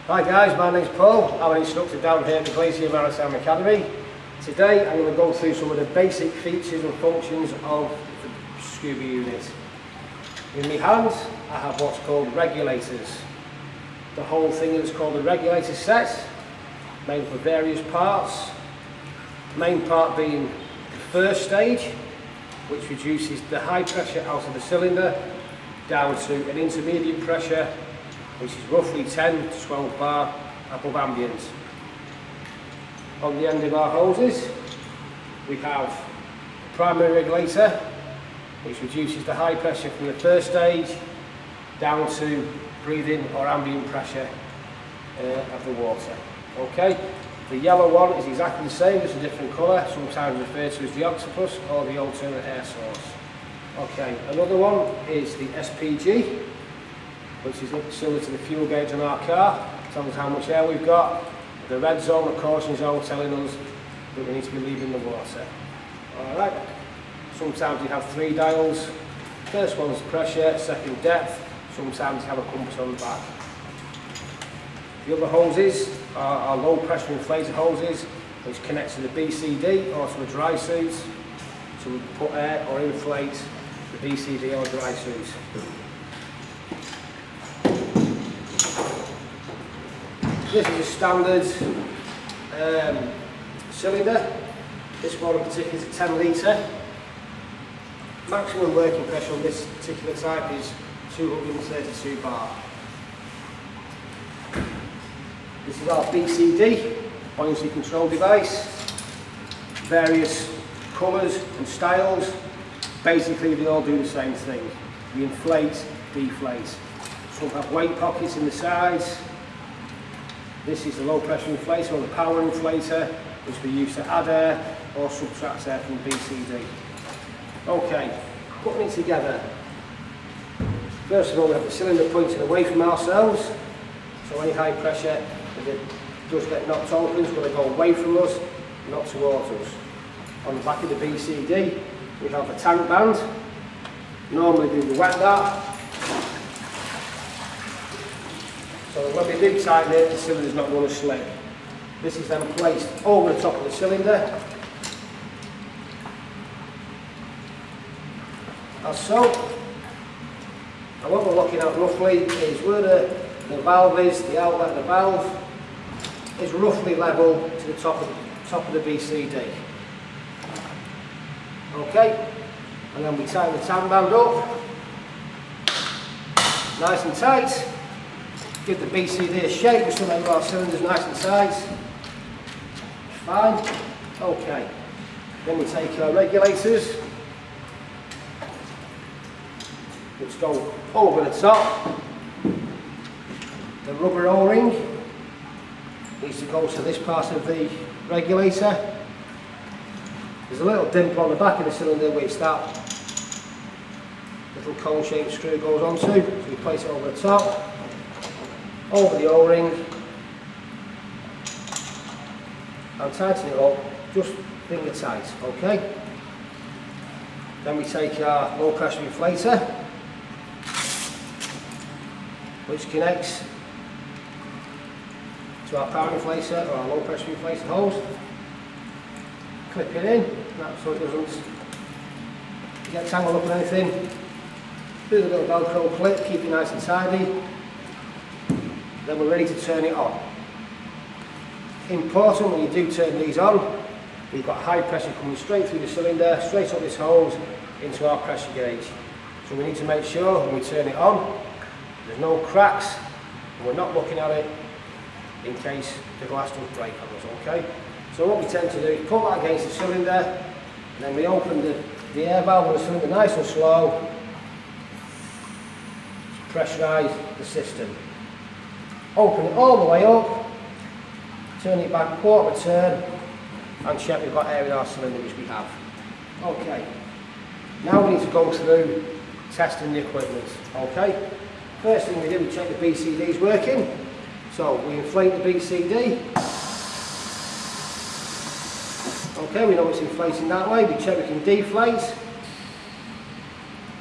Hi guys, my name's Paul. I'm an instructor down here at the Glaciere Maritime Academy. Today I'm going to go through some of the basic features and functions of the Scuba unit. In my hand I have what's called regulators. The whole thing is called a regulator set, made up of various parts. The main part being the first stage, which reduces the high pressure out of the cylinder down to an intermediate pressure, which is roughly 10 to 12 bar above ambient. On the end of our hoses we have a primary regulator, which reduces the high pressure from the first stage down to breathing or ambient pressure of the water. Okay, the yellow one is exactly the same, just a different colour, sometimes referred to as the octopus or the alternate air source. Okay, another one is the SPG, which is similar to the fuel gauge on our car, tells us how much air we've got. The red zone, the caution zone, telling us that we need to be leaving the water. Alright, sometimes you have three dials. First one's pressure, second depth, sometimes you have a compass on the back. The other hoses are low pressure inflator hoses, which connect to the BCD or to a dry suit, to put air or inflate the BCD or dry suit. This is a standard cylinder. This one in particular is a 10 litre. Maximum working pressure on this particular type is 232 bar. This is our BCD, buoyancy control device. Various colours and styles. Basically they all do the same thing. We inflate, deflate. Some have weight pockets in the sides. This is the low pressure inflator or the power inflator, which we use to add air or subtract air from BCD. Okay, putting it together. First of all we have the cylinder pointing away from ourselves, so any high pressure, if it does get knocked open, it's going to go away from us, not towards us. On the back of the BCD we have a tank band. Normally we wet that, so when we do tighten it, the cylinder's not going to slip. This is then placed over the top of the cylinder, as so. And what we're looking at roughly is where the valve is, the outlet of the valve, is roughly level to the top of the BCD. Okay, and then we tighten the tank band up, nice and tight. Give the BCD a shake just to make our cylinders nice and tight. Fine. Okay. Then we take our regulators, which go over the top. The rubber O-ring needs to go to this part of the regulator. There's a little dimple on the back of the cylinder which that little cone-shaped screw goes onto. So we place it over the top, over the O-ring, and tighten it up just finger tight. Okay. Then we take our low pressure inflator, which connects to our power inflator or our low pressure inflator hose. Clip it in, so it doesn't get tangled up in anything. Do the little Velcro clip, keep it nice and tidy. Then we're ready to turn it on. Important when you do turn these on, we've got high pressure coming straight through the cylinder, straight up this hose into our pressure gauge. So we need to make sure when we turn it on, there's no cracks, and we're not looking at it in case the glass does break on us, okay? So what we tend to do is put that against the cylinder, and then we open the air valve on the cylinder nice and slow, to pressurise the system. Open it all the way up, turn it back quarter of a turn, and check we've got air in our cylinder, which we have. Okay, now we need to go through testing the equipment. Okay, first thing we do, we check the BCD is working. So we inflate the BCD. Okay, we know it's inflating that way. We check we can deflate,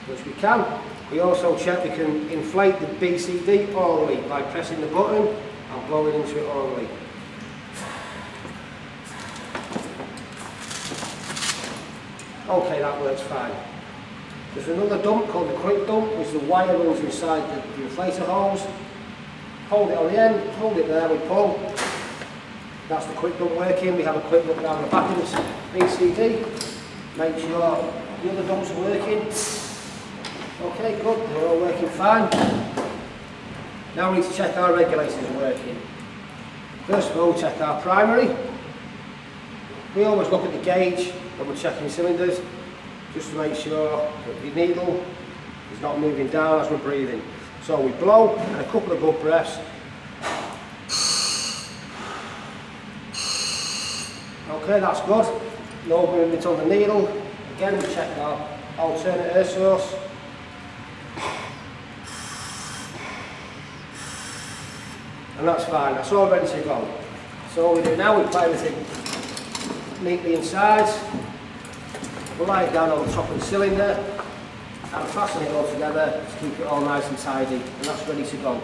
which we can. We also check we can inflate the BCD orally by pressing the button I'm blowing into it orally. Okay, that works fine. There's another dump called the quick dump, which the wire runs inside the inflator hose. Hold it on the end, hold it there, we pull. That's the quick dump working. We have a quick look down the back of this BCD. Make sure the other dumps are working. Okay, good, they're all working fine. Now we need to check our regulators are working. First of all, check our primary. We always look at the gauge when we're checking cylinders, just to make sure that the needle is not moving down as we're breathing. So we blow and a couple of good breaths. Okay, that's good. No movement on the needle. Again, we check our alternate air source. And that's fine, that's all ready to go. So all we do now, we put everything neatly inside. We'll lie it down on the top of the cylinder and fasten it all together to keep it all nice and tidy, and that's ready to go.